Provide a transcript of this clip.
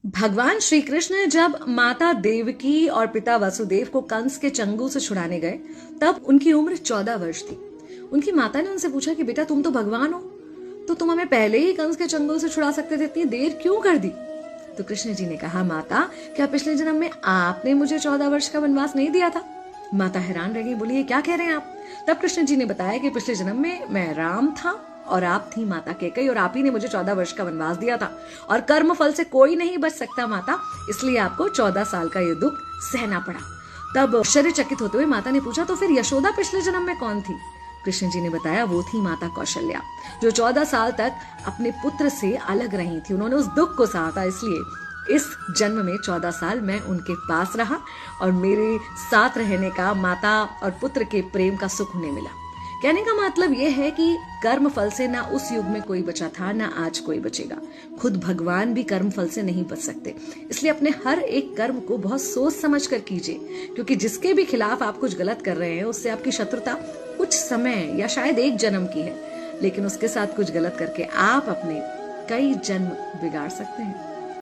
भगवान श्री कृष्ण जब माता देवकी और पिता वसुदेव को कंस के चंगुल से छुड़ाने गए तब उनकी उम्र 14 वर्ष थी। उनकी माता ने उनसे पूछा कि बेटा तुम तो भगवान हो, तो तुम हमें पहले ही कंस के चंगुल से छुड़ा सकते थे, इतनी देर क्यों कर दी? तो कृष्ण जी ने कहा, माता क्या पिछले जन्म में आपने मुझे 14 वर्ष का वनवास नहीं दिया था? माता हैरान रह गई, बोली ये क्या कह रहे हैं आप? तब कृष्ण जी ने बताया कि पिछले जन्म में मैं राम था और आप थी माता कैकेयी और आप ही ने मुझे 14 वर्ष का वनवास दिया था और कर्म फल से कोई नहीं बच सकता माता, इसलिए आपको 14 साल का ये दुख सहना पड़ा। तब आश्चर्यचकित होते हुए माता ने पूछा, तो फिर यशोदा पिछले जन्म में कौन थी? कृष्ण जी ने बताया, वो थी माता कौशल्या, जो 14 साल तक अपने पुत्र से अलग रही थी। उन्होंने उस दुख को सहा था, इसलिए इस जन्म में 14 साल मैं उनके पास रहा और मेरे साथ रहने का, माता और पुत्र के प्रेम का सुख उन्हें मिला। कहने का मतलब यह है कि कर्म फल से ना उस युग में कोई बचा था, ना आज कोई बचेगा। खुद भगवान भी कर्म फल से नहीं बच सकते, इसलिए अपने हर एक कर्म को बहुत सोच समझ कर कीजिए, क्योंकि जिसके भी खिलाफ आप कुछ गलत कर रहे हैं उससे आपकी शत्रुता कुछ समय या शायद एक जन्म की है, लेकिन उसके साथ कुछ गलत करके आप अपने कई जन्म बिगाड़ सकते हैं।